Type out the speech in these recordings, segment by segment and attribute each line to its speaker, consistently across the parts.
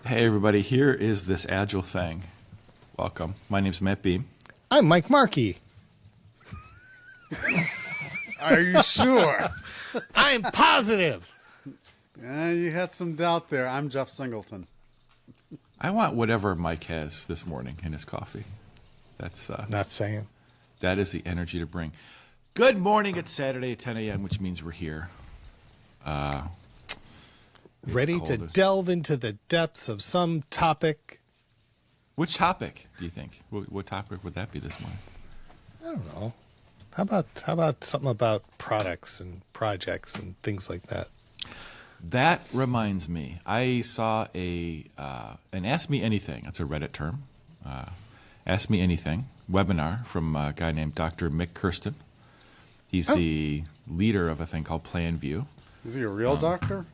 Speaker 1: Hey, everybody. Here is this Agile thing. Welcome. My name's Matt Beam.
Speaker 2: I'm Mike Markey.
Speaker 3: Are you sure?
Speaker 2: I'm positive.
Speaker 3: Yeah, you had some doubt there. I'm Jeff Singleton.
Speaker 1: I want whatever Mike has this morning in his coffee. That's
Speaker 2: Not saying.
Speaker 1: that is the energy to bring. Good morning. It's Saturday at 10 a.m., which means we're here.
Speaker 2: Ready to delve into the depths of some topic.
Speaker 1: Which topic do you think? What topic would that be this morning?
Speaker 2: I don't know. How about something about products and projects and things like that?
Speaker 1: That reminds me. I saw an Ask Me Anything. That's a Reddit term. Ask Me Anything webinar from a guy named Dr. Mik Kersten. He's the leader of a thing called Plan View.
Speaker 3: Is he a real doctor?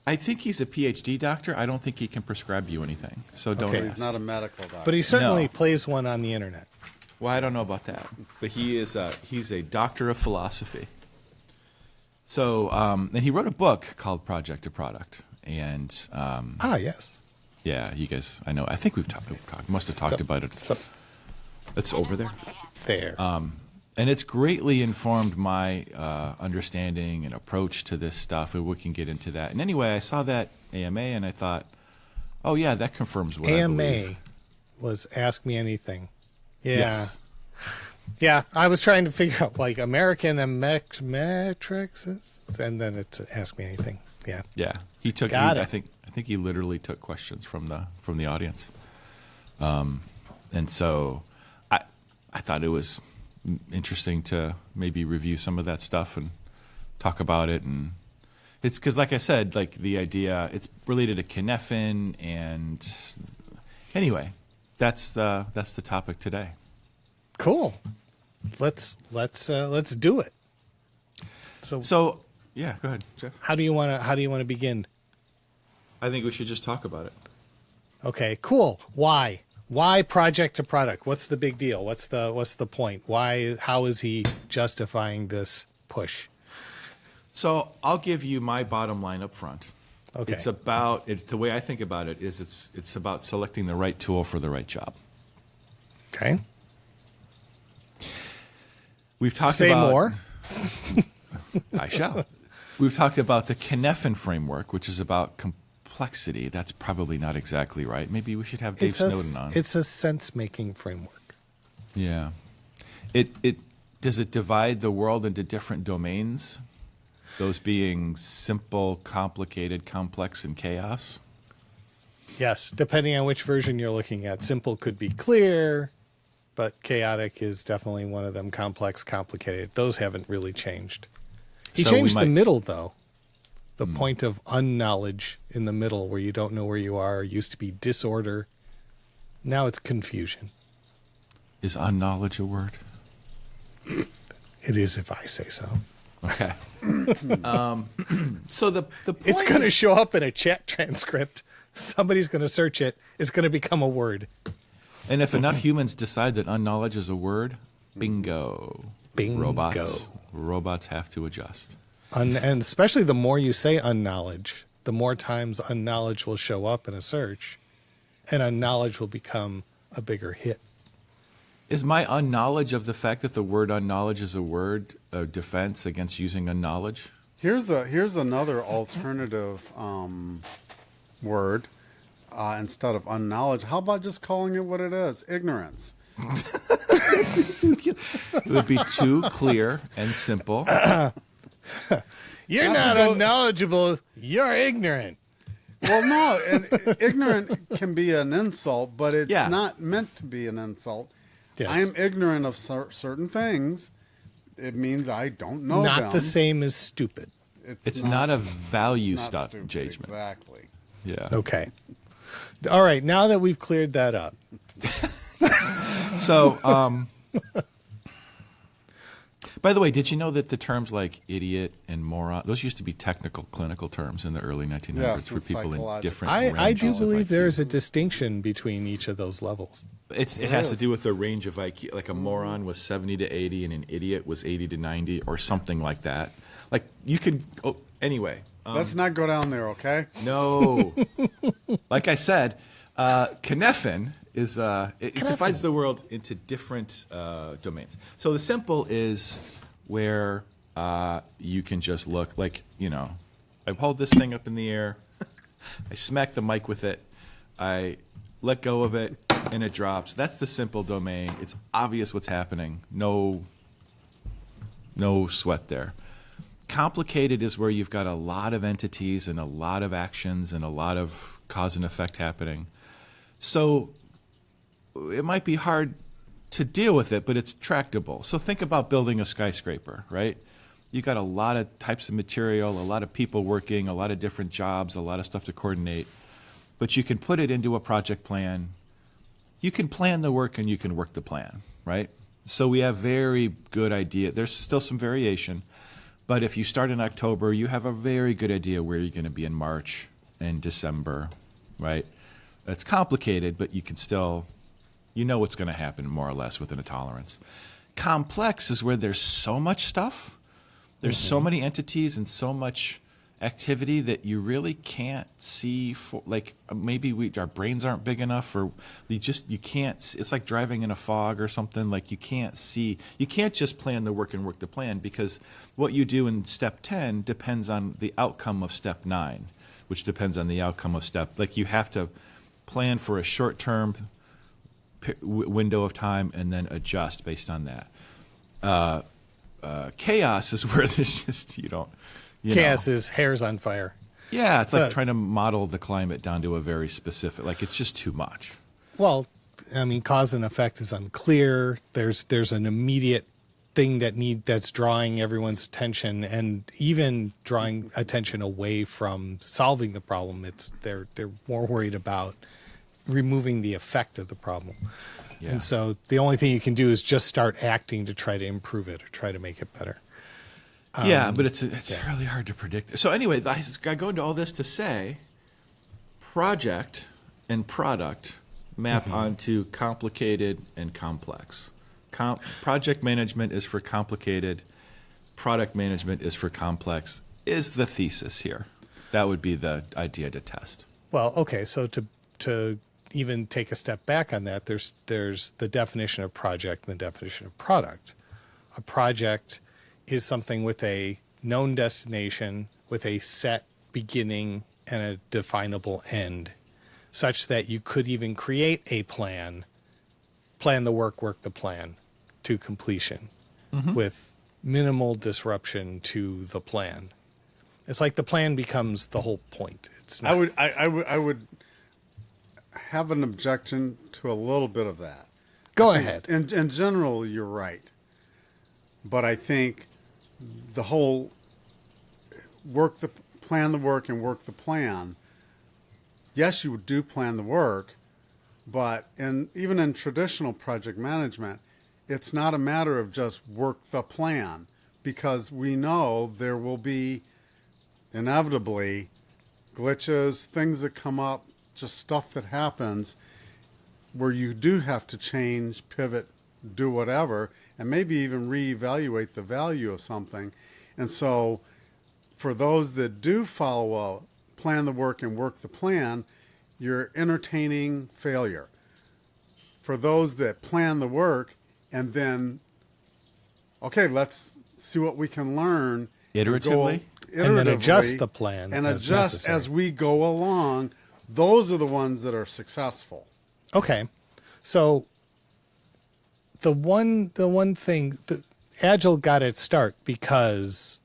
Speaker 1: I think he's a PhD doctor. I don't think he can prescribe you anything. So don't
Speaker 2: Okay.
Speaker 1: ask.
Speaker 3: He's not a medical doctor.
Speaker 2: But he certainly
Speaker 1: No.
Speaker 2: plays one on the internet.
Speaker 1: Well, I don't know about that. But he's a doctor of philosophy. So, and he wrote a book called Project to Product. And
Speaker 2: Yes.
Speaker 1: yeah, you guys, I think we've talked, must have talked about it. It's over there.
Speaker 2: There.
Speaker 1: And it's greatly informed my understanding and approach to this stuff, and we can get into that. And anyway, I saw that AMA, and I thought, oh, yeah, that confirms what I believe.
Speaker 2: AMA was Ask Me Anything. Yeah.
Speaker 1: Yes.
Speaker 2: Yeah, I was trying to figure out like American and metrics, and then it's Ask Me Anything. Yeah.
Speaker 1: Yeah. He took,
Speaker 2: Got it.
Speaker 1: I think he literally took questions from the audience. And so I thought it was interesting to maybe review some of that stuff and talk about it. And it's because, like I said, like the idea, it's related to Cynefin. And anyway, that's the topic today.
Speaker 2: Cool. Let's do it.
Speaker 1: So yeah, go ahead, Jeff.
Speaker 2: How do you want to begin?
Speaker 1: I think we should just talk about it.
Speaker 2: Okay, cool. Why project to product? What's the big deal? What's the point? How is he justifying this push?
Speaker 1: So I'll give you my bottom line up front.
Speaker 2: Okay.
Speaker 1: It's the way I think about it is it's about selecting the right tool for the right job.
Speaker 2: Okay.
Speaker 1: We've talked
Speaker 2: Say
Speaker 1: about
Speaker 2: more.
Speaker 1: I shall. We've talked about the Cynefin framework, which is about complexity. That's probably not exactly right. Maybe we should have Dave Snowden on.
Speaker 2: It's a sense-making framework.
Speaker 1: Yeah. Does it divide the world into different domains? Those being simple, complicated, complex, and chaos?
Speaker 2: Yes, depending on which version you're looking at. Simple could be clear, but chaotic is definitely one of them. Complex, complicated. Those haven't really changed. He
Speaker 1: So we
Speaker 2: changed the
Speaker 1: might-
Speaker 2: middle, though. The point of unknowledge in the middle where you don't know where you are used to be disorder. Now it's confusion.
Speaker 1: Is unknowledge a word?
Speaker 2: It is if I say so.
Speaker 1: Okay. So the point
Speaker 2: It's going to
Speaker 1: is-
Speaker 2: show up in a chat transcript. Somebody's going to search it. It's going to become a word.
Speaker 1: And if enough humans decide that unknowledge is a word, bingo.
Speaker 2: Bingo.
Speaker 1: Robots have to adjust.
Speaker 2: And especially the more you say unknowledge, the more times unknowledge will show up in a search, and unknowledge will become a bigger hit.
Speaker 1: Is my unknowledge of the fact that the word unknowledge is a word a defense against using unknowledge?
Speaker 3: Here's another alternative word instead of unknowledge. How about just calling it what it is? Ignorance.
Speaker 1: It would be too clear and simple.
Speaker 2: You're not unknowledgeable. You're ignorant.
Speaker 3: Well, no, and ignorant can be an insult, but it's
Speaker 1: Yeah.
Speaker 3: not meant to be an insult.
Speaker 2: Yes.
Speaker 3: I am ignorant of certain things. It means I don't know them.
Speaker 2: Not the same as stupid.
Speaker 1: It's not a value
Speaker 3: not
Speaker 1: stop
Speaker 3: stupid,
Speaker 1: engagement.
Speaker 3: Exactly.
Speaker 1: Yeah.
Speaker 2: Okay. All right. Now that we've cleared that up.
Speaker 1: So, by the way, did you know that the terms like idiot and moron, those used to be technical clinical terms in the early 1900s
Speaker 3: Yes,
Speaker 1: for people in
Speaker 3: psychological.
Speaker 1: different
Speaker 2: I do
Speaker 1: ranges of
Speaker 2: believe
Speaker 1: IQ.
Speaker 2: there is a distinction between each of those levels.
Speaker 1: It has to do with the range of IQ. Like a moron was 70 to 80 and an idiot was 80 to 90 or something like that. Like you could, anyway,
Speaker 3: Let's not go down there, okay?
Speaker 1: No. Like I said, Cynefin is it divides the world into different domains. So the simple is where you can just look like, I hold this thing up in the air, I smack the mic with it, I let go of it, and it drops. That's the simple domain. It's obvious what's happening. No sweat there. Complicated is where you've got a lot of entities and a lot of actions and a lot of cause and effect happening. So it might be hard to deal with it, but it's tractable. So think about building a skyscraper, right? You got a lot of types of material, a lot of people working, a lot of different jobs, a lot of stuff to coordinate. But you can put it into a project plan. You can plan the work and you can work the plan, right? So we have very good idea. There's still some variation, but if you start in October, you have a very good idea where you're going to be in March and December, right? It's complicated, but you can still, what's going to happen more or less within a tolerance. Complex is where there's so much stuff. There's so many entities and so much activity that you really can't see. Maybe our brains aren't big enough, or you can't. It's like driving in a fog or something. Like you can't see. You can't just plan the work and work the plan, because what you do in step 10 depends on the outcome of step 9, which depends on the outcome of step. Like you have to plan for a short-term window of time and then adjust based on that. Chaos is where there's just
Speaker 2: Chaos is hairs on fire.
Speaker 1: Yeah, it's like trying to model the climate down to a very specific, like it's just too much.
Speaker 2: Well, I mean, cause and effect is unclear. There's an immediate thing that's drawing everyone's attention, and even drawing attention away from solving the problem. They're more worried about removing the effect of the problem.
Speaker 1: Yeah.
Speaker 2: And so the only thing you can do is just start acting to try to improve it or try to make it better.
Speaker 1: But it's really hard to predict. So anyway, I go into all this to say project and product map onto complicated and complex. Project management is for complicated. Product management is for complex, is the thesis here. That would be the idea to test.
Speaker 2: Well, okay, so to even take a step back on that, there's the definition of project and the definition of product. A project is something with a known destination, with a set beginning and a definable end, such that you could even create a plan the work the plan to completion with minimal disruption to the plan. It's like the plan becomes the whole point. It's not,
Speaker 3: I would have an objection to a little bit of that.
Speaker 2: Go ahead.
Speaker 3: In general, you're right. But I think the whole plan the work and work the plan. Yes, you do plan the work, but even in traditional project management, it's not a matter of just work the plan, because we know there will be inevitably glitches, things that come up, just stuff that happens where you do have to change, pivot, do whatever, and maybe even reevaluate the value of something. And so for those that do follow plan the work and work the plan, you're entertaining failure. For those that plan the work and then, okay, let's see what we can learn.
Speaker 1: Iteratively?
Speaker 2: And then adjust the plan.
Speaker 3: And adjust as we go along. Those are the ones that are successful.
Speaker 2: Okay. So the one thing, Agile got its start because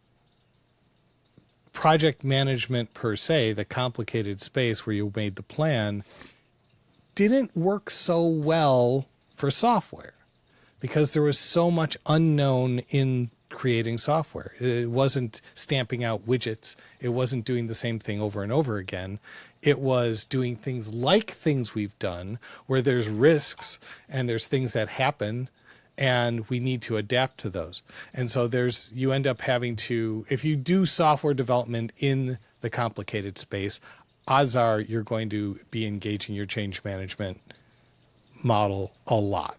Speaker 2: project management per se, the complicated space where you made the plan, didn't work so well for software because there was so much unknown in creating software. It wasn't stamping out widgets. It wasn't doing the same thing over and over again. It was doing things like things we've done where there's risks and there's things that happen and we need to adapt to those. And so you end up having to, if you do software development in the complicated space, odds are you're going to be engaging your change management model a lot.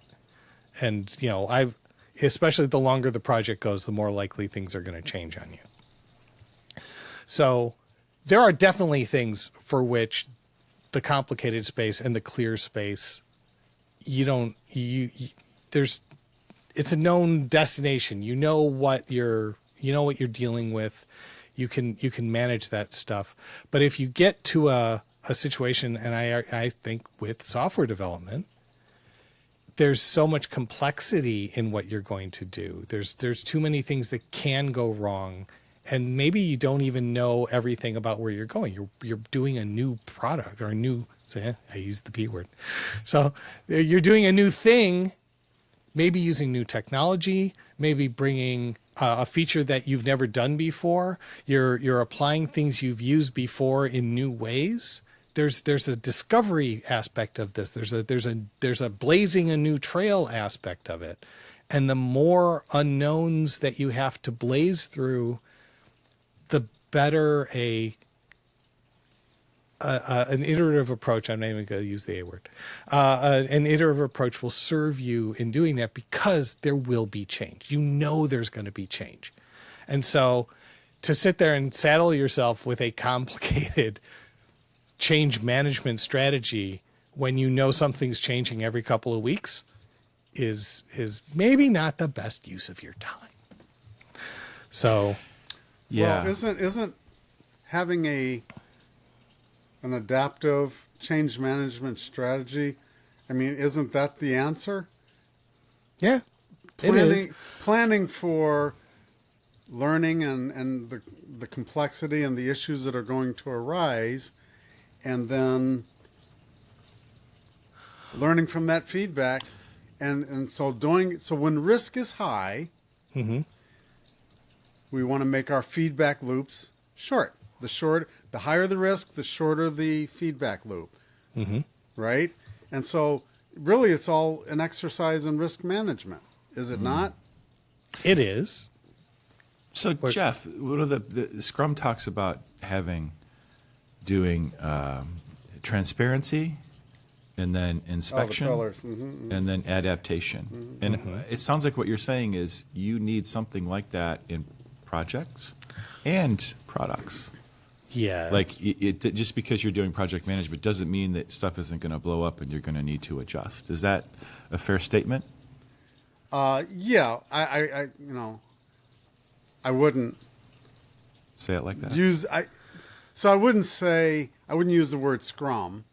Speaker 2: And, especially the longer the project goes, the more likely things are going to change on you. So there are definitely things for which the complicated space and the clear space, there's, it's a known destination. You know what you're dealing with. You can manage that stuff. But if you get to a situation, and I think with software development, there's so much complexity in what you're going to do. There's too many things that can go wrong, and maybe you don't even know everything about where you're going. You're doing a new product or a new, I used the P word. So you're doing a new thing, maybe using new technology, maybe bringing a feature that you've never done before. You're applying things you've used before in new ways. There's a discovery aspect of this. There's a blazing a new trail aspect of it. And the more unknowns that you have to blaze through, the better an iterative approach. I'm not even going to use the A word. An iterative approach will serve you in doing that, because there will be change. You know there's going to be change. And so to sit there and saddle yourself with a complicated change management strategy when you know something's changing every couple of weeks is maybe not the best use of your time. So,
Speaker 1: Yeah.
Speaker 3: Well, isn't having an adaptive change management strategy, I mean, isn't that the answer?
Speaker 2: yeah, it is.
Speaker 3: Planning for learning and the complexity and the issues that are going to arise, and then learning from that feedback. And so when risk is high,
Speaker 2: Mm-hmm.
Speaker 3: we want to make our feedback loops short. The higher the risk, the shorter the feedback loop.
Speaker 2: Mm-hmm.
Speaker 3: Right? And so really it's all an exercise in risk management, is it not?
Speaker 2: It is.
Speaker 1: So Jeff, one of the Scrum talks about doing transparency, and then inspection,
Speaker 3: pillars. Mm-hmm.
Speaker 1: and then adaptation. And it sounds like what you're saying is you need something like that in projects and products.
Speaker 2: Yeah.
Speaker 1: Like just because you're doing project management doesn't mean that stuff isn't going to blow up and you're going to need to adjust. Is that a fair statement?
Speaker 3: Yeah. I wouldn't
Speaker 1: Say it like that.
Speaker 3: I wouldn't use the word Scrum.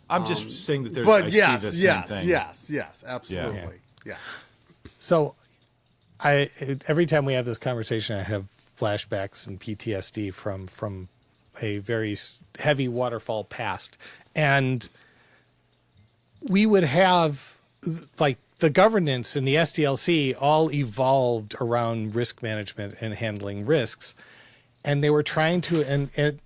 Speaker 1: I'm just saying that there's.
Speaker 3: But
Speaker 1: I
Speaker 3: yes,
Speaker 1: see the same thing.
Speaker 3: yes, absolutely, yes.
Speaker 2: So every time we have this conversation, I have flashbacks and PTSD from a very heavy waterfall past. And we would have, like, the governance and the SDLC all evolved around risk management and handling risks. And they were trying to, and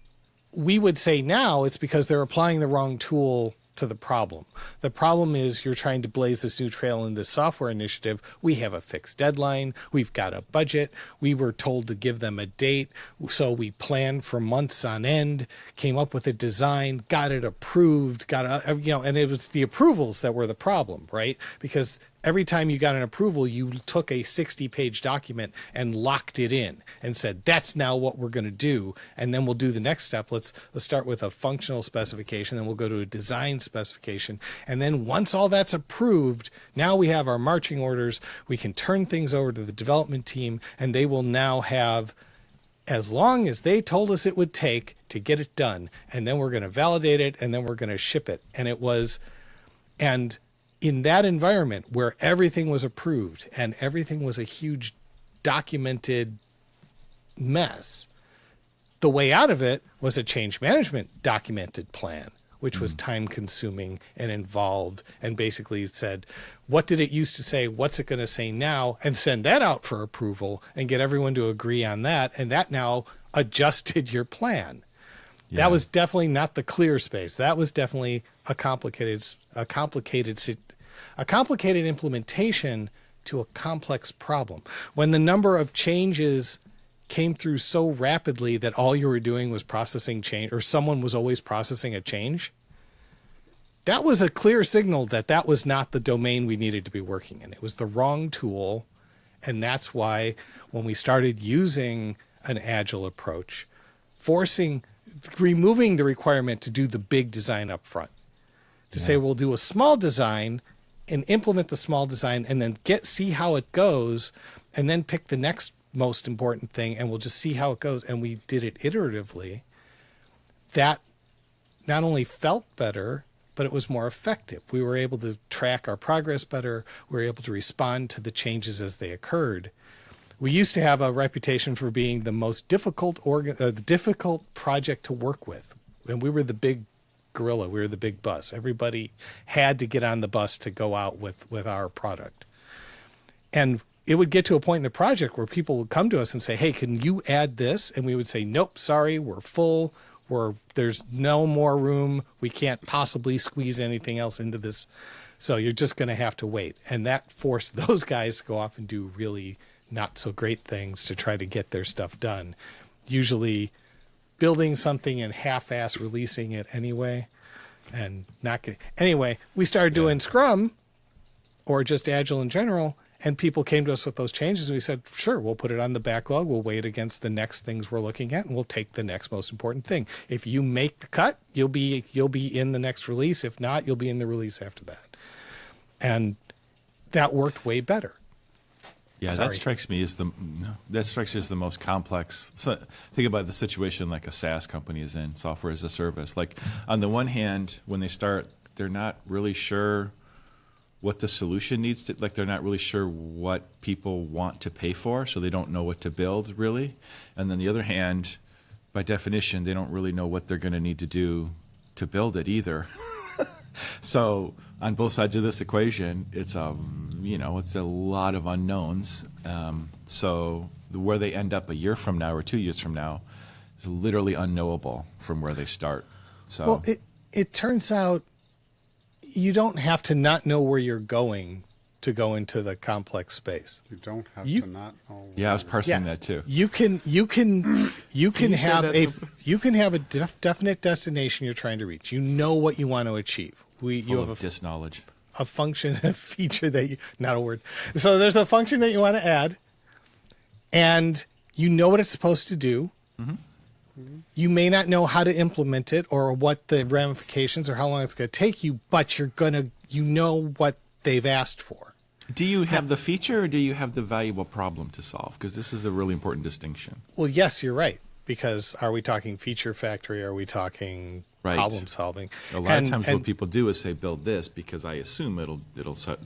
Speaker 2: we would say now it's because they're applying the wrong tool to the problem. The problem is you're trying to blaze this new trail in this software initiative. We have a fixed deadline. We've got a budget. We were told to give them a date. So we planned for months on end, came up with a design, got it approved, and it was the approvals that were the problem, right? Because every time you got an approval, you took a 60-page document and locked it in and said, that's now what we're going to do. And then we'll do the next step. Let's start with a functional specification, then we'll go to a design specification. And then once all that's approved, now we have our marching orders. We can turn things over to the development team, and they will now have as long as they told us it would take to get it done. And then we're going to validate it, and then we're going to ship it. And in that environment where everything was approved and everything was a huge documented mess, the way out of it was a change management documented plan, which was time consuming and involved, and basically said, what did it used to say? What's it going to say now? And send that out for approval and get everyone to agree on that. And that now adjusted your plan.
Speaker 1: Yeah.
Speaker 2: That was definitely not the clear space. That was definitely a complicated implementation to a complex problem. When the number of changes came through so rapidly that all you were doing was processing change, or someone was always processing a change, that was a clear signal that was not the domain we needed to be working in. It was the wrong tool. And that's why when we started using an agile approach, removing the requirement to do the big design up front. To say we'll do a small design and implement the small design and then see how it goes and then pick the next most important thing and we'll just see how it goes. And we did it iteratively. That not only felt better, but it was more effective. We were able to track our progress better. We were able to respond to the changes as they occurred. We used to have a reputation for being the most difficult project to work with. And we were the big gorilla. We were the big bus. Everybody had to get on the bus to go out with our product. And it would get to a point in the project where people would come to us and say, hey, can you add this? And we would say, nope, sorry, we're full. There's no more room. We can't possibly squeeze anything else into this. So you're just going to have to wait. And that forced those guys to go off and do really not so great things to try to get their stuff done. Usually building something and half-ass releasing it anyway and not getting... Anyway, we started doing Scrum or just Agile in general, and people came to us with those changes and we said, sure, we'll put it on the backlog. We'll weigh it against the next things we're looking at and we'll take the next most important thing. If you make the cut, you'll be in the next release. If not, you'll be in the release after that. And that worked way better.
Speaker 1: Yeah, that strikes me as the most complex. So think about the situation like a SaaS company is in, software as a service. Like on the one hand, when they start, they're not really sure what the solution needs to, like they're not really sure what people want to pay for, so they don't know what to build really. And then the other hand, by definition, they don't really know what they're going to need to do to build it either. So on both sides of this equation, it's a lot of unknowns. So where they end up a year from now or 2 years from now is literally unknowable from where they start. So
Speaker 2: well, it turns out you don't have to not know where you're going to go into the complex space.
Speaker 3: You don't have to not know.
Speaker 1: Yeah, I was parsing that too.
Speaker 2: You can have a definite destination you're trying to reach. You know what you want to achieve. You have
Speaker 1: disknowledge.
Speaker 2: A function, a feature that not a word. So there's a function that you want to add, and you know what it's supposed to do. Mm-hmm. You may not know how to implement it or what the ramifications or how long it's going to take you, but you know what they've asked for.
Speaker 1: Do you have the feature or do you have the valuable problem to solve? Because this is a really important distinction.
Speaker 2: Well, yes, you're right. Because are we talking feature factory? Are we talking problem solving?
Speaker 1: A lot of times what people do is say, build this because I assume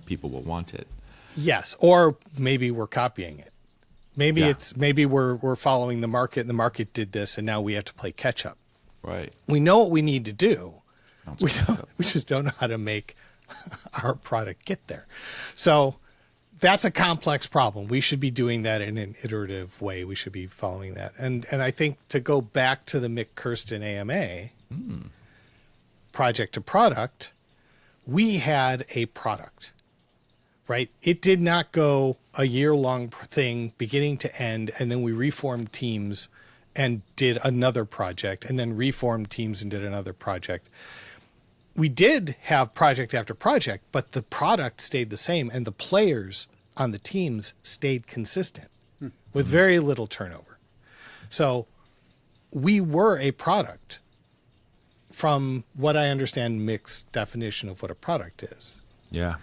Speaker 1: people will want it.
Speaker 2: Yes. Or maybe we're copying it. Maybe we're following the market and the market did this and now we have to play catch up.
Speaker 1: Right.
Speaker 2: We know what we need to do. We just don't know how to make our product get there. So that's a complex problem. We should be doing that in an iterative way. We should be following that. And I think to go back to the Mik Kersten AMA, project to product, we had a product, right? It did not go a year-long thing beginning to end, and then we reformed teams and did another project, and then reformed teams and did another project. We did have project after project, but the product stayed the same, and the players on the teams stayed consistent with very little turnover. So we were a product from what I understand Mik's definition of what a product is.
Speaker 1: Yeah.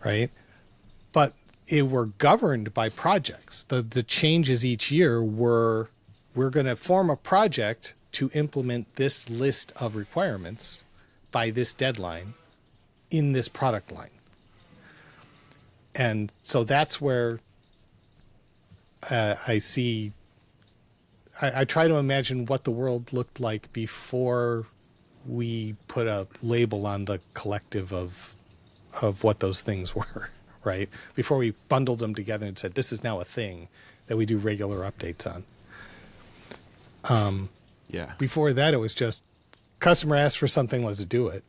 Speaker 2: Right? But we're governed by projects. The changes each year we're going to form a project to implement this list of requirements by this deadline in this product line. And so that's where I try to imagine what the world looked like before we put a label on the collective of what those things were, right? Before we bundled them together and said, this is now a thing that we do regular updates on. Before that, it was just customer asked for something, let's do it.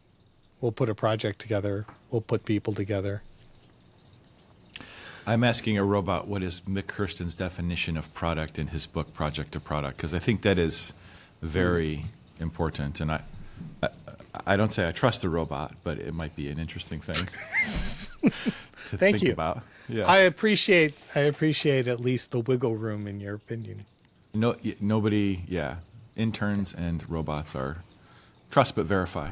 Speaker 2: We'll put a project together. We'll put people together.
Speaker 1: I'm asking a robot what is Mik Kersten's definition of product in his book, Project to Product, because I think that is very important. And I don't say I trust the robot, but it might be an interesting thing to think about. Yeah.
Speaker 2: I appreciate at least the wiggle room in your opinion.
Speaker 1: Nobody, yeah. interns and robots are trust but verify.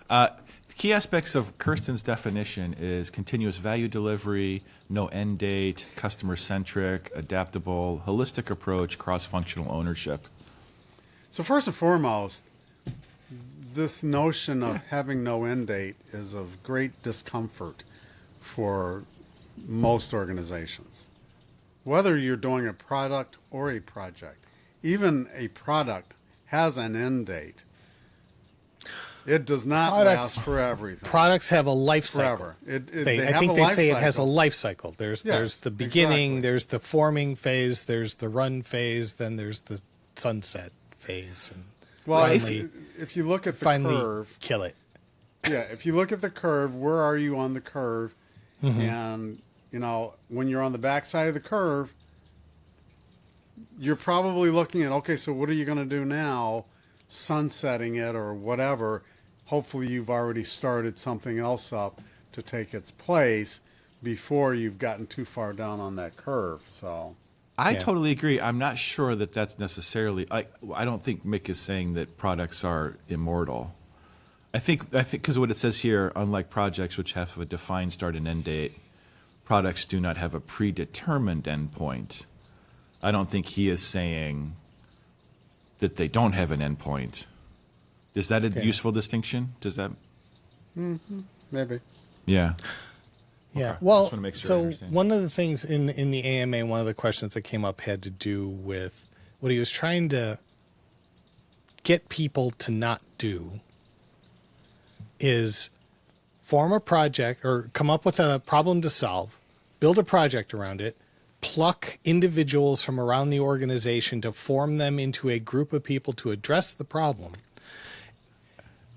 Speaker 1: The key aspects of Kersten's definition is continuous value delivery, no end date, customer-centric, adaptable, holistic approach, cross-functional ownership.
Speaker 3: So first and foremost, this notion of having no end date is of great discomfort for most organizations. Whether you're doing a product or a project, even a product has an end date. It does not last for everything.
Speaker 2: Products have a life cycle.
Speaker 3: Forever.
Speaker 2: I think they say it has a life cycle. There's the beginning,
Speaker 3: exactly.
Speaker 2: there's the forming phase, there's the run phase, then there's the sunset phase. And
Speaker 3: Well,
Speaker 2: finally,
Speaker 3: if you look at the
Speaker 2: finally
Speaker 3: curve,
Speaker 2: kill it.
Speaker 3: yeah, if you look at the curve, where are you on the curve?
Speaker 2: Mm-hmm.
Speaker 3: And, you know, when you're on the back side of the curve, you're probably looking at, okay, so what are you going to do now? Sunsetting it or whatever. Hopefully you've already started something else up to take its place before you've gotten too far down on that curve. So
Speaker 1: I totally agree. I'm not sure that that's necessarily. I don't think Mik is saying that products are immortal. I think because what it says here, unlike projects which have a defined start and end date, products do not have a predetermined end point. I don't think he is saying that they don't have an end point. Is that a useful distinction? Does that?
Speaker 3: maybe.
Speaker 1: Yeah.
Speaker 2: Yeah.
Speaker 1: Okay.
Speaker 2: Well,
Speaker 1: Just wanna make sure I
Speaker 2: so
Speaker 1: understand.
Speaker 2: one of the things in the AMA, one of the questions that came up had to do with what he was trying to get people to not do is form a project or come up with a problem to solve, build a project around it, pluck individuals from around the organization to form them into a group of people to address the problem.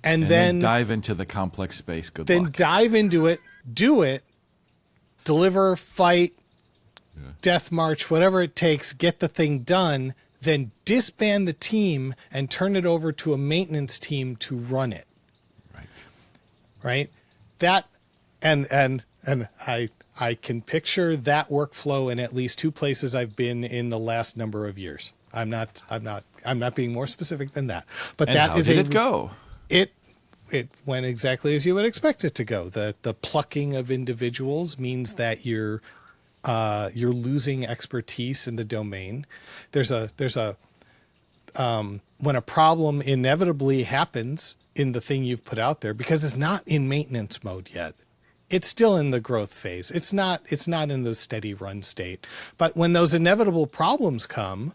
Speaker 2: And then
Speaker 1: dive into the complex space. Good
Speaker 2: then
Speaker 1: luck.
Speaker 2: dive into it, do it, deliver, fight, death march, whatever it takes, get the thing done, then disband the team and turn it over to a maintenance team to run it. Right? That and I can picture that workflow in at least two places I've been in the last number of years. I'm not being more specific than that. But
Speaker 1: And
Speaker 2: that
Speaker 1: how
Speaker 2: is
Speaker 1: did it go?
Speaker 2: It went exactly as you would expect it to go. The plucking of individuals means that you're losing expertise in the domain. There's a when a problem inevitably happens in the thing you've put out there, because it's not in maintenance mode yet. It's still in the growth phase. It's not in the steady run state. But when those inevitable problems come,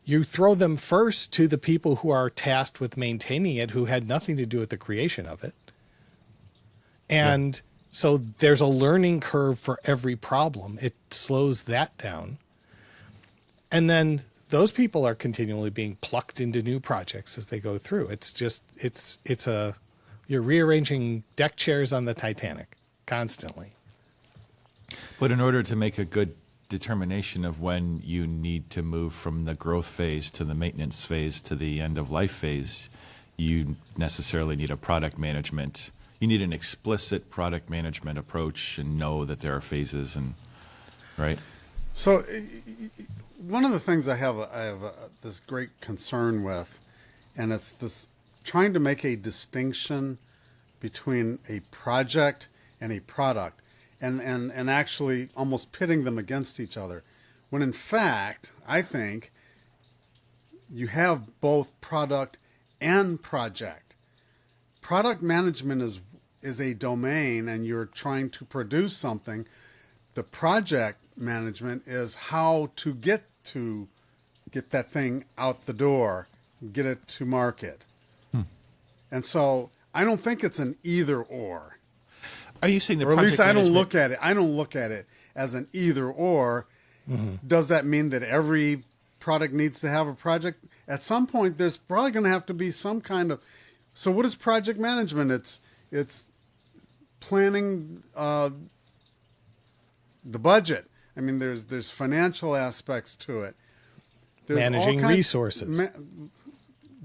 Speaker 2: you throw them first to the people who are tasked with maintaining it, who had nothing to do with the creation of it. And so there's a learning curve for every problem. It slows that down. And then those people are continually being plucked into new projects as they go through. It's just, you're rearranging deck chairs on the Titanic constantly.
Speaker 1: But in order to make a good determination of when you need to move from the growth phase to the maintenance phase to the end of life phase, you necessarily need a product management. You need an explicit product management approach and know that there are phases and right.
Speaker 3: So one of the things I have this great concern with, and it's this trying to make a distinction between a project and a product. And actually almost pitting them against each other. When in fact, I think you have both product and project. Product management is a domain and you're trying to produce something. The project management is how to get that thing out the door, get it to market. And so I don't think it's an either or.
Speaker 1: Are you saying the
Speaker 3: Or at
Speaker 1: project
Speaker 3: least I don't
Speaker 1: management-
Speaker 3: look at it. I don't look at it as an either or. Does that mean that every product needs to have a project? At some point, there's probably going to have to be some kind of. So, what is project management? It's planning the budget. I mean, there's financial aspects to it. There's
Speaker 2: Managing
Speaker 3: all kinds-
Speaker 2: resources.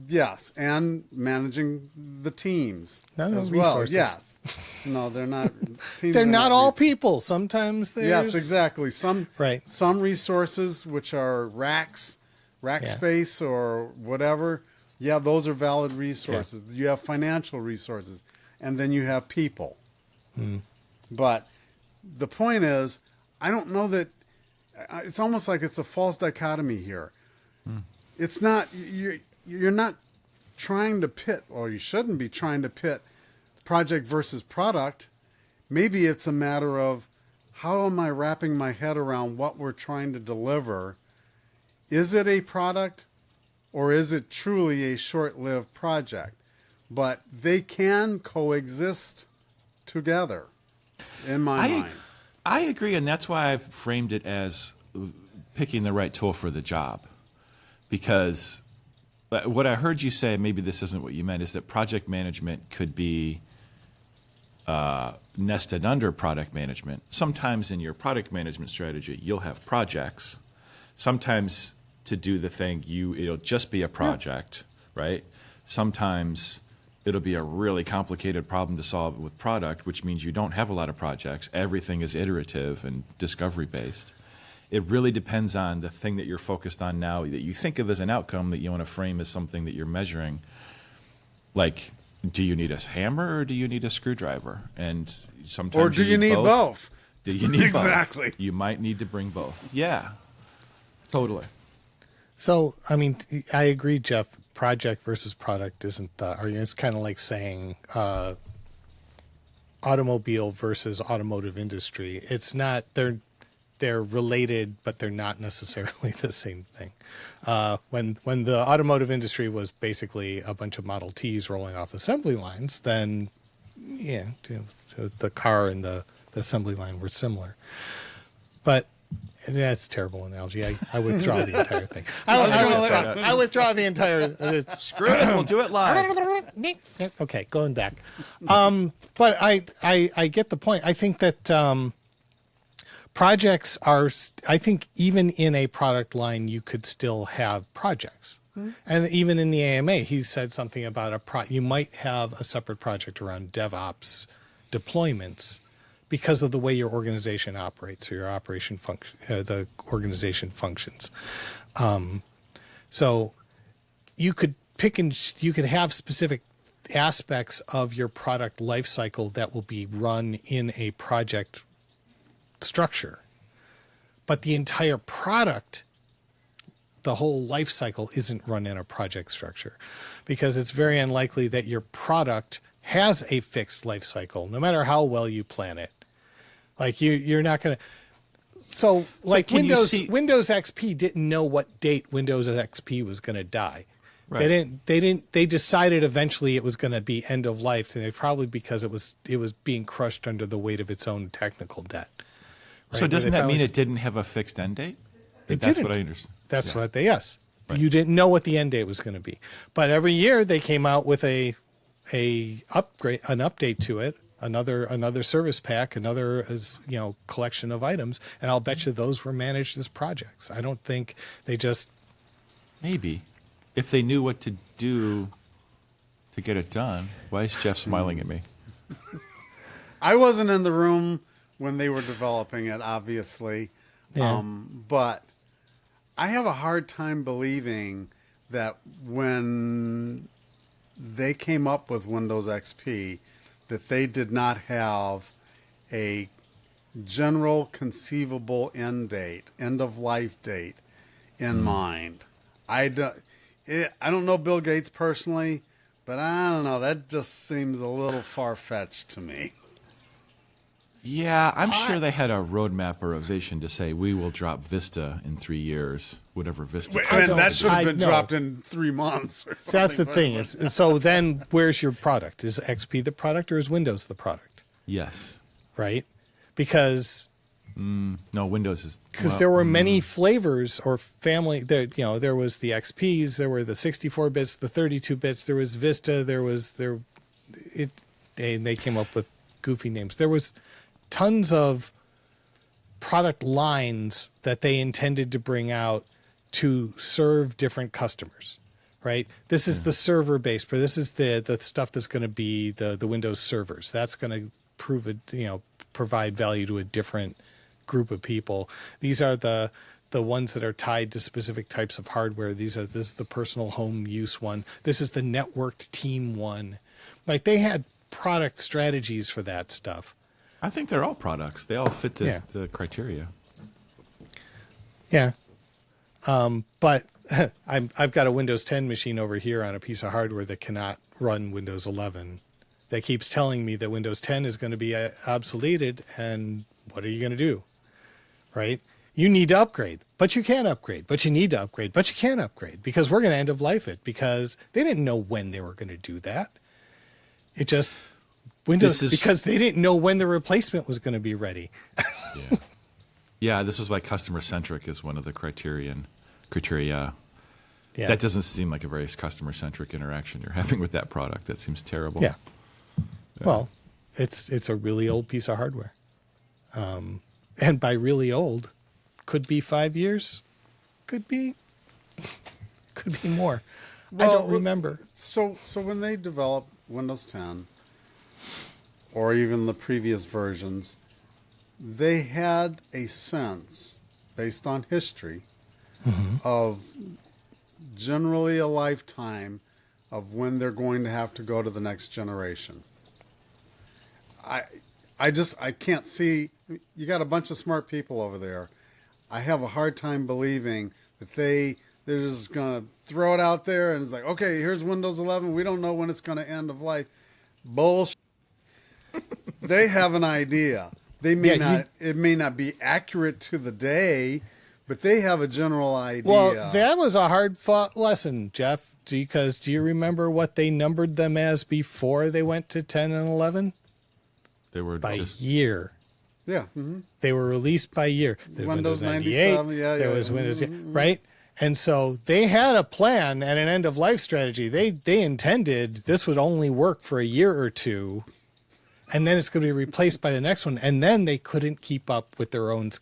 Speaker 3: Yes, and managing the teams
Speaker 2: No,
Speaker 3: as well.
Speaker 2: resources.
Speaker 3: Yes, no, they're not. Teams
Speaker 2: They're
Speaker 3: are
Speaker 2: not all
Speaker 3: resources.
Speaker 2: people. Sometimes there's...
Speaker 3: Yes, exactly. Some
Speaker 2: Right.
Speaker 3: resources which are racks Rackspace or whatever, yeah, those are valid resources. You have financial resources, and then you have people. But the point is, I don't know that it's almost like it's a false dichotomy here. It's not, you're not trying to pit, or you shouldn't be trying to pit project versus product. Maybe it's a matter of, how am I wrapping my head around what we're trying to deliver? Is it a product, or is it truly a short-lived project? But they can coexist together, in my mind.
Speaker 1: I agree, and that's why I've framed it as picking the right tool for the job. Because what I heard you say, maybe this isn't what you meant, is that project management could be nested under product management. Sometimes in your product management strategy, you'll have projects. Sometimes to do the thing, it'll just be a project, right? Sometimes it'll be a really complicated problem to solve with product, which means you don't have a lot of projects. Everything is iterative and discovery-based. It really depends on the thing that you're focused on now that you think of as an outcome that you want to frame as something that you're measuring. Like, do you need a hammer or do you need a screwdriver? And sometimes
Speaker 3: Or do you need both?
Speaker 1: Do you need both?
Speaker 3: Exactly.
Speaker 1: You might need to bring both. Yeah, totally.
Speaker 2: So, I mean, I agree, Jeff. Project versus product isn't the argument. It's kind of like saying automobile versus automotive industry. It's not, they're related, but they're not necessarily the same thing. When the automotive industry was basically a bunch of Model Ts rolling off assembly lines, then yeah, the car and the assembly line were similar. But that's a terrible analogy. I withdraw the entire thing. I withdraw the entire.
Speaker 1: Screw it. We'll do it live.
Speaker 2: Okay, going back. But I get the point. I think that projects are. I think even in a product line, you could still have projects. And even in the AMA, he said something about you might have a separate project around DevOps deployments, because of the way your organization operates or your operation function, the organization functions. So you could you could have specific aspects of your product lifecycle that will be run in a project structure, but the entire product, the whole lifecycle, isn't run in a project structure, because it's very unlikely that your product has a fixed life cycle, no matter how well you plan it. Like you're not going to. So like Windows XP didn't know what date Windows XP was going to die. Right. They decided eventually it was going to be end of life, and it probably because it was being crushed under the weight of its own technical debt. Right?
Speaker 1: So doesn't that mean it didn't have a fixed end date? That's what I understand.
Speaker 2: That's what they, yes. Right. You didn't know what the end date was going to be. But every year they came out with an update to it, another service pack, another collection of items, and I'll bet you those were managed as projects. I don't think they just
Speaker 1: maybe if they knew what to do to get it done. Why is Jeff smiling at me?
Speaker 3: I wasn't in the room when they were developing it, obviously.
Speaker 2: Yeah.
Speaker 3: But I have a hard time believing that when they came up with Windows XP, that they did not have a general conceivable end of life date in mind. I don't know Bill Gates personally, but I don't know. That just seems a little far-fetched to me.
Speaker 1: Yeah, I'm sure they had a roadmap or a vision to say we will drop Vista in 3 years, whatever Vista.
Speaker 3: And that should have been dropped in 3 months. Or something.
Speaker 2: So that's the thing. So then, where's your product? Is XP the product, or is Windows the product?
Speaker 1: Yes.
Speaker 2: Right, because
Speaker 1: no, Windows is
Speaker 2: because there were many flavors or family. There was the XPs, there were the 64 bits, the 32 bits. There was Vista. And they came up with goofy names. There was tons of product lines that they intended to bring out to serve different customers, right? This is the server base, but this is the stuff that's going to be the Windows servers. That's going to provide value to a different group of people. These are the the ones that are tied to specific types of hardware. This is the personal home use one. This is the networked team one. Like they had product strategies for that stuff.
Speaker 1: I think they're all products. They all fit the criteria.
Speaker 2: Yeah. But I've got a Windows 10 machine over here on a piece of hardware that cannot run Windows 11. That keeps telling me that Windows 10 is going to be obsoleted, and what are you going to do? Right? You need to upgrade, but you can't upgrade, but you need to upgrade, but you can't upgrade because we're going to end of life it because they didn't know when they were going to do that. It just Windows because they didn't know when the replacement was going to be ready.
Speaker 1: Yeah. Yeah, this is why customer centric is one of the criteria. Yeah. That doesn't seem like a very customer centric interaction you're having with that product. That seems terrible.
Speaker 2: Yeah. Well, it's a really old piece of hardware. And by really old, could be 5 years, could be more. Well, I don't remember.
Speaker 3: So when they developed Windows 10 or even the previous versions, they had a sense based on history of generally a lifetime of when they're going to have to go to the next generation. I can't see. You got a bunch of smart people over there. I have a hard time believing that they're just going to throw it out there and it's like, okay, here's Windows 11. We don't know when it's going to end of life. Bullshit. They have an idea. They may not. It may not be accurate to the day, but they have a general idea.
Speaker 2: Well, that was a hard-fought lesson, Jeff. Because do you remember what they numbered them as before they went to 10 and 11?
Speaker 1: They were
Speaker 2: by
Speaker 1: just
Speaker 2: year.
Speaker 3: Yeah. Mm-hmm.
Speaker 2: They were released by year.
Speaker 3: Windows 97.
Speaker 2: There was Windows, right? And so they had a plan and an end-of-life strategy. They intended this would only work for a year or two, and then it's going to be replaced by the next one. And then they couldn't keep up with their own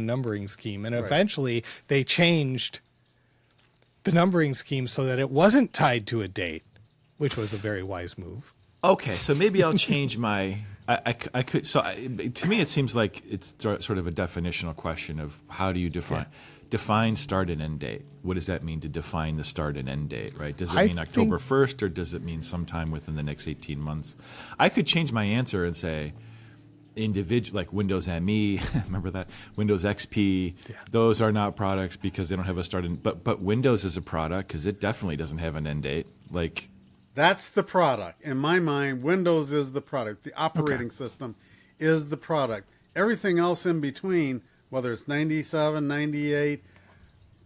Speaker 2: numbering scheme, and eventually they changed the numbering scheme so that it wasn't tied to a date, which was a very wise move.
Speaker 1: Okay, so maybe I'll change my. I could. So to me, it seems like it's sort of a definitional question of how do you define start and end date? What does that mean to define the start and end date? Right? Does it mean October 1st, or does it mean sometime within the next 18 months? I could change my answer and say individual, like Windows ME. Remember that Windows XP. Yeah. Those are not products because they don't have a start and. But Windows is a product because it definitely doesn't have an end date. Like.
Speaker 3: That's the product. In my mind, Windows is the product. The operating system is the product. Everything else in between, whether it's 97, 98...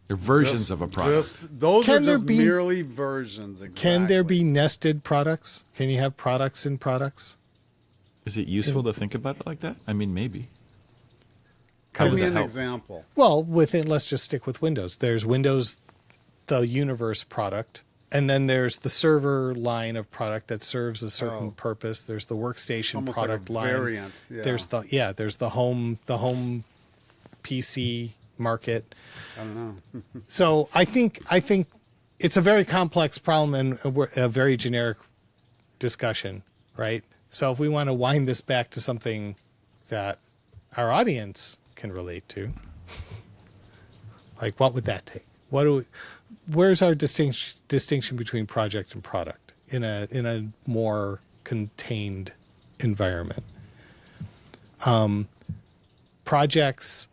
Speaker 1: They're versions of a product.
Speaker 3: Those are just merely versions. Exactly.
Speaker 2: Can there be nested products? Can you have products in products?
Speaker 1: Is it useful to think about it like that? I mean, maybe.
Speaker 3: Give me an example.
Speaker 2: Well, let's just stick with Windows. There's Windows, the Universe product. And then there's the server line of product that serves a certain purpose. There's the workstation
Speaker 3: almost
Speaker 2: product
Speaker 3: like a
Speaker 2: line.
Speaker 3: Variant. Yeah.
Speaker 2: There's the home PC market.
Speaker 3: I don't know.
Speaker 2: So I think it's a very complex problem and a very generic discussion, right? So if we want to wind this back to something that our audience can relate to, like what would that take? Where's our distinction between project and product in a more contained environment? Projects,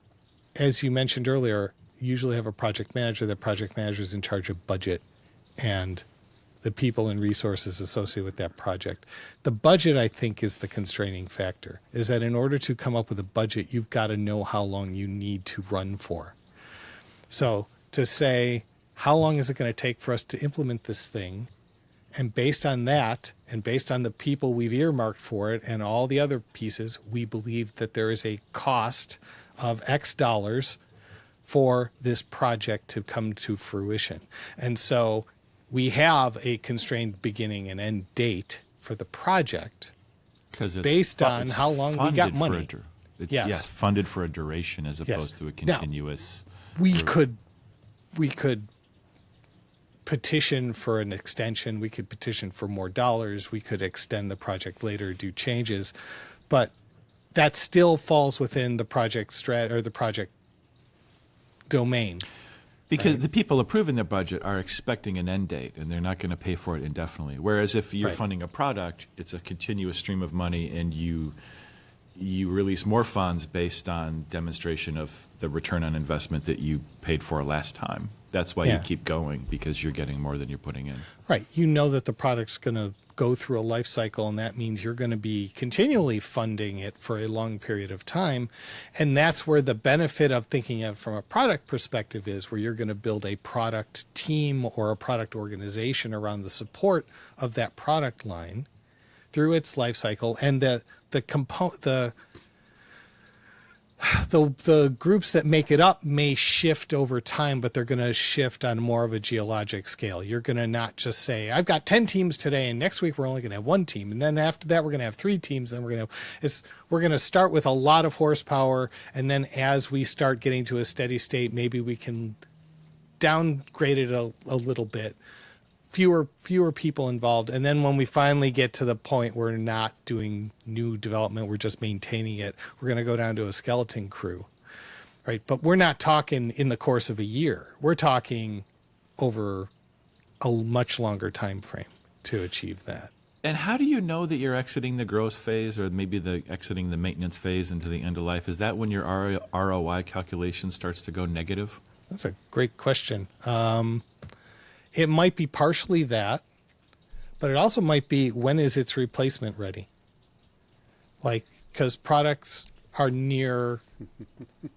Speaker 2: as you mentioned earlier, usually have a project manager. The project manager is in charge of budget and the people and resources associated with that project. The budget, I think, is the constraining factor, is that in order to come up with a budget, you've got to know how long you need to run for. So to say, how long is it going to take for us to implement this thing? And based on that, and based on the people we've earmarked for it and all the other pieces, we believe that there is a cost of X dollars for this project to come to fruition. And so we have a constrained beginning and end date for the project based on how long we got money.
Speaker 1: It's funded for a duration as opposed to a continuous.
Speaker 2: Now, we could petition for an extension. We could petition for more dollars. We could extend the project later, do changes, but that still falls within the project the project domain.
Speaker 1: Because the people approving the budget are expecting an end date, and they're not going to pay for it indefinitely. Whereas if you're
Speaker 2: Right.
Speaker 1: funding a product, it's a continuous stream of money, and you release more funds based on demonstration of the return on investment that you paid for last time. That's why you
Speaker 2: Yeah.
Speaker 1: keep going, because you're getting more than you're putting in.
Speaker 2: Right. You know that the product's going to go through a life cycle, and that means you're going to be continually funding it for a long period of time. And that's where the benefit of thinking of it from a product perspective is, where you're going to build a product team or a product organization around the support of that product line through its life cycle, and the groups that make it up may shift over time, but they're going to shift on more of a geologic scale. You're going to not just say, I've got 10 teams today, and next week we're only going to have one team. And then after that, we're going to have 3 teams. Then we're going to start with a lot of horsepower. And then as we start getting to a steady state, maybe we can downgrade it a little bit. Fewer people involved. And then when we finally get to the point where we're not doing new development, we're just maintaining it, we're going to go down to a skeleton crew, right? But we're not talking in the course of a year. We're talking over a much longer time frame to achieve that.
Speaker 1: And how do you know that you're exiting the growth phase, or maybe exiting the maintenance phase into the end of life? Is that when your ROI calculation starts to go negative?
Speaker 2: That's a great question. It might be partially that, but it also might be, when is its replacement ready? Like, because products are near,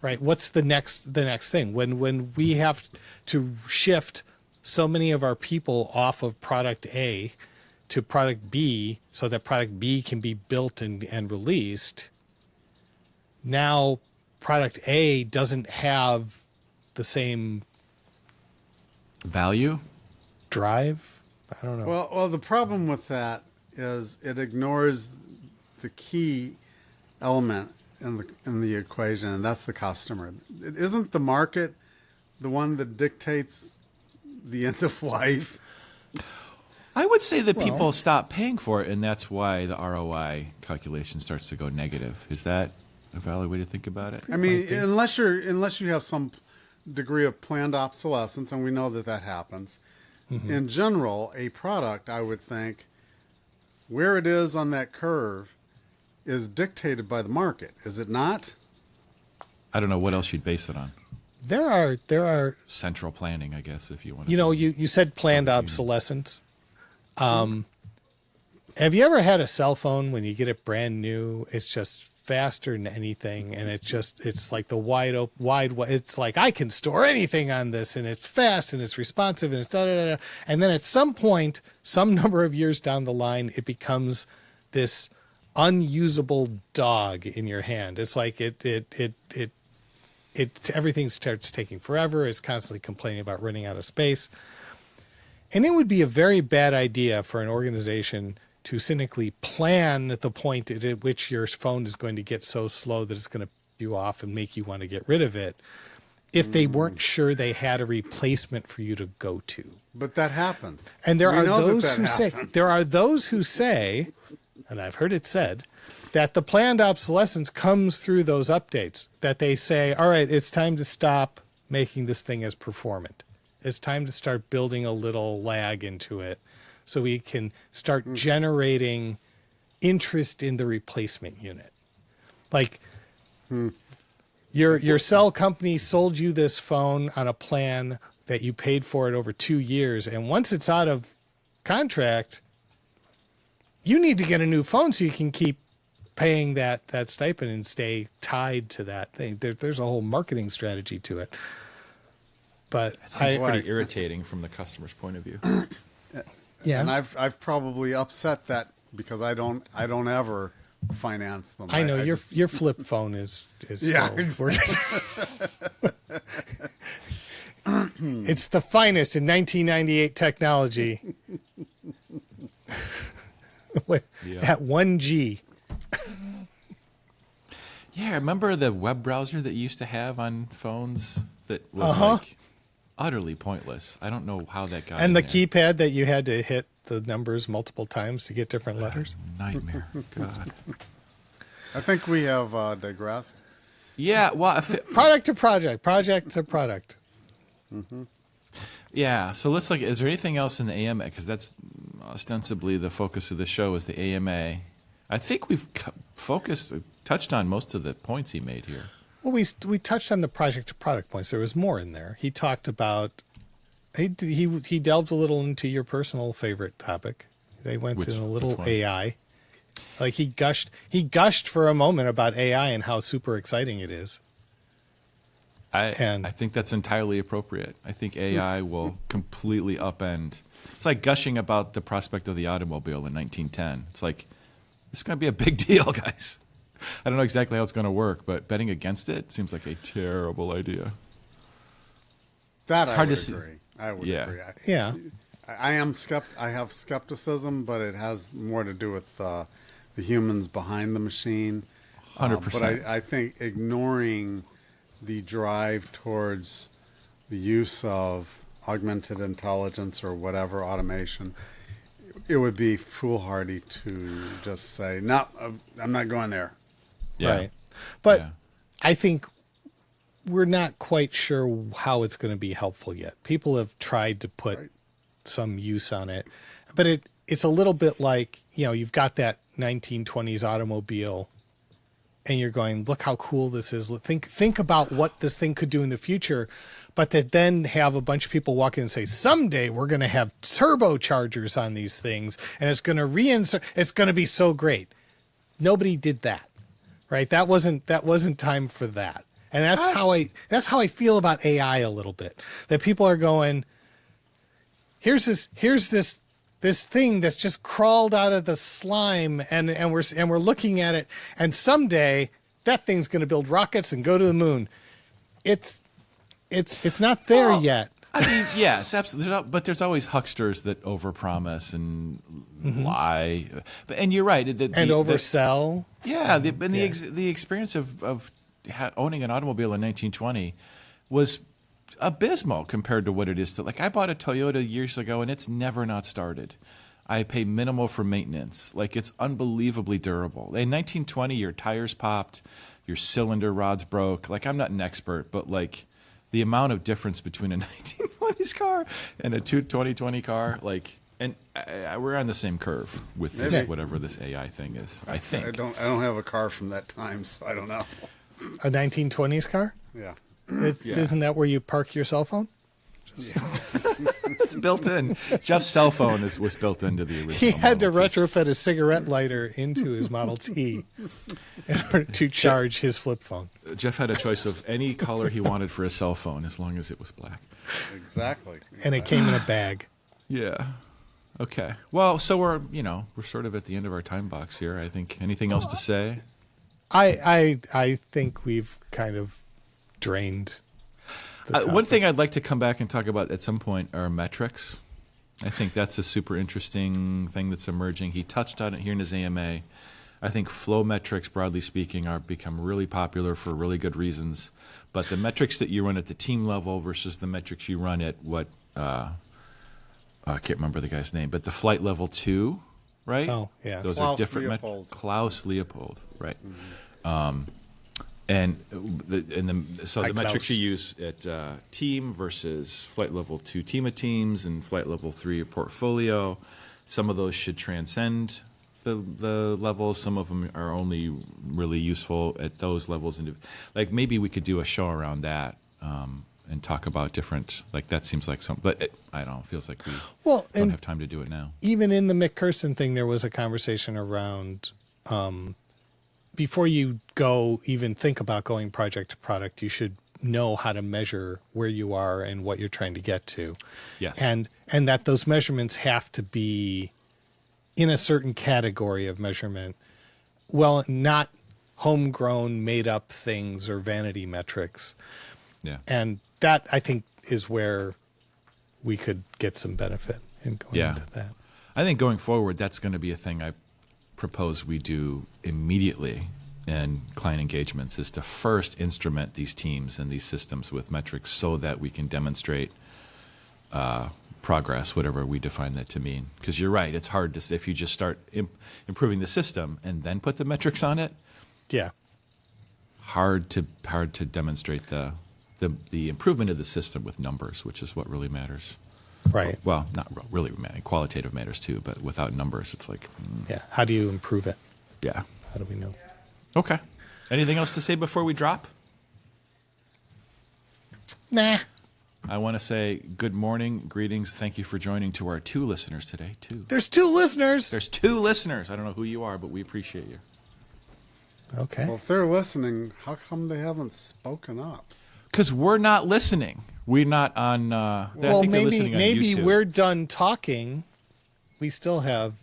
Speaker 2: right? What's the next thing? When we have to shift so many of our people off of product A to product B so that product B can be built and released, now product A doesn't have the same
Speaker 1: value?
Speaker 2: Drive? I don't know.
Speaker 3: Well, the problem with that is it ignores the key element in the equation, and that's the customer. It isn't the market the one that dictates the end of life.
Speaker 1: I would say that people stop paying for it, and that's why the ROI calculation starts to go negative. Is that a valid way to think about it?
Speaker 3: I mean, unless you have some degree of planned obsolescence, and we know that happens. In general, a product, I would think, where it is on that curve is dictated by the market, is it not?
Speaker 1: I don't know what else you'd base it on.
Speaker 2: There are
Speaker 1: Central planning, I guess, if you want to.
Speaker 2: You know, you said planned obsolescence. Have you ever had a cell phone when you get it brand new? It's just faster than anything, and it's like the wide, it's like, I can store anything on this, and it's fast and it's responsive, and it's da-da-da-da. And then at some point, some number of years down the line, it becomes this unusable dog in your hand. It's like everything starts taking forever. It's constantly complaining about running out of space. And it would be a very bad idea for an organization to cynically plan at the point at which your phone is going to get so slow that it's going to piss you off and make you want to get rid of it, if they weren't sure they had a replacement for you to go to.
Speaker 3: But that happens.
Speaker 2: And there
Speaker 3: We
Speaker 2: are
Speaker 3: know
Speaker 2: those
Speaker 3: that
Speaker 2: who say,
Speaker 3: happens.
Speaker 2: there are those who say, and I've heard it said, that the planned obsolescence comes through those updates, that they say, all right, it's time to stop making this thing as performant. It's time to start building a little lag into it so we can start generating interest in the replacement unit. Like your cell company sold you this phone on a plan that you paid for it over 2 years. And once it's out of contract, you need to get a new phone so you can keep paying that stipend and stay tied to that thing. There's a whole marketing strategy to it. But
Speaker 1: It seems pretty irritating from the customer's point of view.
Speaker 2: yeah,
Speaker 3: And I've probably upset that because I don't ever finance them.
Speaker 2: I know
Speaker 3: I
Speaker 2: your
Speaker 3: just-
Speaker 2: your flip phone is
Speaker 3: Yeah,
Speaker 2: still working. It's the finest in 1998 technology. At 1G.
Speaker 1: Yeah, remember the web browser that you used to have on phones that was like utterly pointless. I don't know how that got
Speaker 2: And
Speaker 1: in
Speaker 2: the
Speaker 1: there.
Speaker 2: keypad that you had to hit the numbers multiple times to get different letters.
Speaker 1: Nightmare. God.
Speaker 3: I think we have digressed.
Speaker 1: Yeah, well, if it,
Speaker 2: Product to project, project to product.
Speaker 1: yeah. So let's look. Is there anything else in the AMA? Because that's ostensibly the focus of the show is the AMA. I think we've touched on most of the points he made here.
Speaker 2: Well, we touched on the project to product points. There was more in there. He talked about he delved a little into your personal favorite topic. They went
Speaker 1: Which
Speaker 2: to a little
Speaker 1: one?
Speaker 2: AI. Like he gushed for a moment about AI and how super exciting it is.
Speaker 1: I
Speaker 2: And-
Speaker 1: think that's entirely appropriate. I think AI will completely upend. It's like gushing about the prospect of the automobile in 1910. It's like, it's going to be a big deal, guys. I don't know exactly how it's going to work, but betting against it seems like a terrible idea.
Speaker 3: That I
Speaker 1: hard
Speaker 3: would
Speaker 1: to see.
Speaker 3: agree. I would
Speaker 1: Yeah.
Speaker 3: agree.
Speaker 2: Yeah.
Speaker 3: I have skepticism, but it has more to do with the humans behind the machine.
Speaker 1: 100%.
Speaker 3: But I think ignoring the drive towards the use of augmented intelligence or whatever automation, it would be foolhardy to just say, no, I'm not going there.
Speaker 1: Yeah.
Speaker 2: Right. But
Speaker 1: Yeah.
Speaker 2: I think we're not quite sure how it's going to be helpful yet. People have tried to put
Speaker 3: Right.
Speaker 2: some use on it, but it's a little bit like, you've got that 1920s automobile and you're going, look how cool this is. Think about what this thing could do in the future, but to then have a bunch of people walk in and say, someday we're going to have turbochargers on these things and it's going to it's going to be so great. Nobody did that, right? That wasn't time for that. And that's how I feel about AI a little bit, that people are going, here's this thing that's just crawled out of the slime and we're looking at it, and someday that thing's going to build rockets and go to the moon. It's not there yet.
Speaker 1: I mean, yes, absolutely. But there's always hucksters that overpromise and lie. And you're right.
Speaker 2: And oversell.
Speaker 1: The experience of owning an automobile in 1920 was abysmal compared to what it is. Like, I bought a Toyota years ago, and it's never not started. I pay minimal for maintenance. Like, it's unbelievably durable. In 1920, your tires popped, your cylinder rods broke. Like, I'm not an expert, but like the amount of difference between a 1920s car and a 2020 car, like, and we're on the same curve with this,
Speaker 3: Maybe.
Speaker 1: whatever this AI thing is. I think.
Speaker 3: I don't have a car from that time, so I don't know.
Speaker 2: A 1920s car?
Speaker 3: Yeah.
Speaker 2: Isn't that where you park your cell phone?
Speaker 1: It's built in. Jeff's cell phone was built into the original.
Speaker 2: He had to
Speaker 1: Model T.
Speaker 2: retrofit a cigarette lighter into his Model T in order to charge his flip phone.
Speaker 1: Jeff had a choice of any color he wanted for his cell phone, as long as it was black.
Speaker 3: Exactly.
Speaker 2: And it came in a bag.
Speaker 1: Yeah. Okay. Well, so we're sort of at the end of our time box here. I think. Anything else to say?
Speaker 2: I think we've kind of drained the
Speaker 1: One
Speaker 2: topic.
Speaker 1: thing I'd like to come back and talk about at some point are metrics. I think that's a super interesting thing that's emerging. He touched on it here in his AMA. I think flow metrics, broadly speaking, are become really popular for really good reasons. But the metrics that you run at the team level versus the metrics you run at I can't remember the guy's name, but the flight level 2, right?
Speaker 2: Oh, yeah.
Speaker 1: Those
Speaker 3: Klaus
Speaker 1: are different
Speaker 3: Leopold.
Speaker 1: Klaus Leopold, right?
Speaker 3: Mm-hmm.
Speaker 1: So
Speaker 2: Hi,
Speaker 1: the metrics
Speaker 2: Klaus.
Speaker 1: you use at team versus flight level 2 team of teams and flight level 3 portfolio, some of those should transcend the levels. Some of them are only really useful at those levels. Like, maybe we could do a show around that and talk about different, like, that seems like some, but I don't know, it feels like we don't
Speaker 2: and
Speaker 1: have time to do it now.
Speaker 2: even in the Mik Kersten thing, there was a conversation around before you go even think about going project to product, you should know how to measure where you are and what you're trying to get to.
Speaker 1: Yes.
Speaker 2: And that those measurements have to be in a certain category of measurement. Well, not homegrown, made up things or vanity metrics.
Speaker 1: Yeah.
Speaker 2: And that, I think, is where we could get some benefit in going
Speaker 1: Yeah.
Speaker 2: into that.
Speaker 1: I think going forward, that's going to be a thing I propose we do immediately in client engagements, is to first instrument these teams and these systems with metrics so that we can demonstrate progress, whatever we define that to mean. Because you're right, it's hard to say if you just start improving the system and then put the metrics on it,
Speaker 2: Yeah.
Speaker 1: hard to demonstrate the improvement of the system with numbers, which is what really matters.
Speaker 2: Right.
Speaker 1: Well, not really, qualitative matters too, but without numbers, it's like,
Speaker 2: Yeah. How do you improve it?
Speaker 1: yeah.
Speaker 2: How do we know?
Speaker 1: Okay. Anything else to say before we drop?
Speaker 2: Nah.
Speaker 1: I want to say good morning, greetings. Thank you for joining to our 2 listeners today. 2.
Speaker 2: There's 2 listeners.
Speaker 1: There's 2 listeners. I don't know who you are, but we appreciate you.
Speaker 2: Okay.
Speaker 3: Well, if they're listening, how come they haven't spoken up?
Speaker 1: Because we're not listening. We're not on. I think they're listening on
Speaker 2: maybe
Speaker 1: YouTube.
Speaker 2: we're done talking. We still have,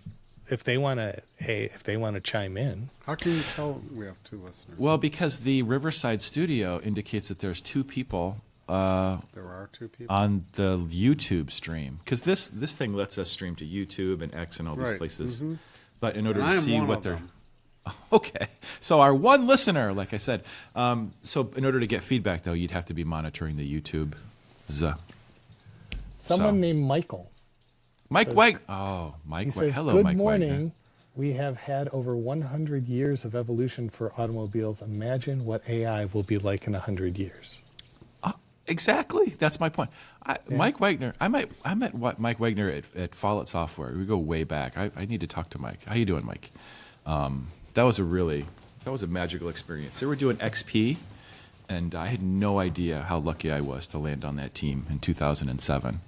Speaker 2: if they want to chime in.
Speaker 3: How can you tell we have 2 listeners?
Speaker 1: Well, because the Riverside studio indicates that there's 2 people
Speaker 3: There are 2 people.
Speaker 1: on the YouTube stream. Because this thing lets us stream to YouTube and X and all these
Speaker 3: Right.
Speaker 1: places.
Speaker 3: Mhm.
Speaker 1: But in order
Speaker 3: And
Speaker 1: to
Speaker 3: I am
Speaker 1: see
Speaker 3: one
Speaker 1: what
Speaker 3: of
Speaker 1: they're
Speaker 3: them.
Speaker 1: okay, so our 1 listener, like I said, so in order to get feedback though, you'd have to be monitoring the YouTube.
Speaker 2: Someone named Michael.
Speaker 1: Mike White. Oh, Mike
Speaker 2: He
Speaker 1: White.
Speaker 2: says,
Speaker 1: Hello,
Speaker 2: "Good
Speaker 1: Mike
Speaker 2: morning.
Speaker 1: Wagner.
Speaker 2: We have had over 100 years of evolution for automobiles. Imagine what AI will be like in 100 years."
Speaker 1: Exactly. That's my point. Mike Wagner. I met Mike Wagner at Follett Software. We go way back. I need to talk to Mike. How you doing, Mike? That was a magical experience. They were doing XP, and I had no idea how lucky I was to land on that team in 2007.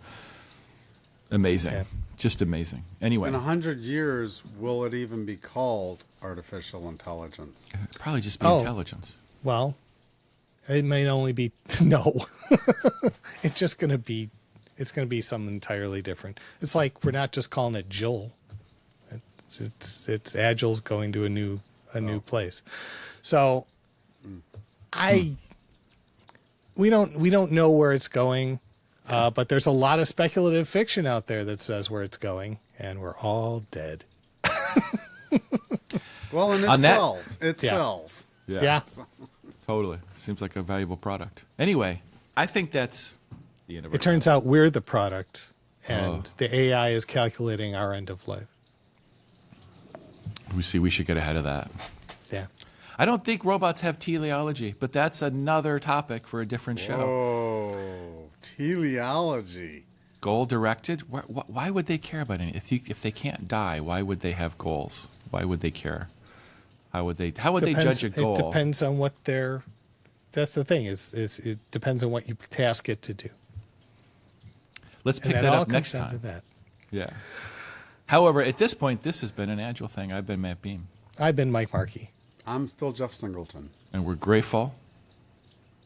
Speaker 1: Amazing.
Speaker 2: Yeah.
Speaker 1: Just amazing. Anyway,
Speaker 3: In 100 years, will it even be called artificial intelligence?
Speaker 1: it'd probably just be
Speaker 2: Oh.
Speaker 1: intelligence.
Speaker 2: Well, it may only be no. It's just going to be. It's going to be something entirely different. It's like we're not just calling it Joel. It's Agile's going to a new place. So we don't know where it's going, but there's a lot of speculative fiction out there that says where it's going, and we're all dead.
Speaker 3: Well, and it
Speaker 1: On that-
Speaker 3: sells. It
Speaker 2: Yeah.
Speaker 3: sells.
Speaker 2: Yeah.
Speaker 1: Totally. Seems like a valuable product. Anyway, I think that's the end of
Speaker 2: It turns out we're the product, and
Speaker 1: Oh.
Speaker 2: the AI is calculating our end of life.
Speaker 1: we should get ahead of that.
Speaker 2: Yeah.
Speaker 1: I don't think robots have teleology, but that's another topic for a different show.
Speaker 3: Oh, teleology.
Speaker 1: Goal directed? Why would they care about any? If they can't die, why would they have goals? Why would they care? How would they judge a goal?
Speaker 2: It depends on what they're. That's the thing is it depends on what you task it to do.
Speaker 1: Let's
Speaker 2: And
Speaker 1: pick that
Speaker 2: all
Speaker 1: up next
Speaker 2: comes down to
Speaker 1: time.
Speaker 2: that.
Speaker 1: Yeah. However, at this point, this has been an Agile thing. I've been Matt Beam,
Speaker 2: I've been Mike Markey.
Speaker 3: I'm still Jeff Singleton.
Speaker 1: and we're grateful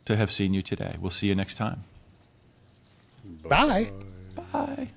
Speaker 1: to have seen you today. We'll see you next time.
Speaker 2: Bye.
Speaker 1: Bye.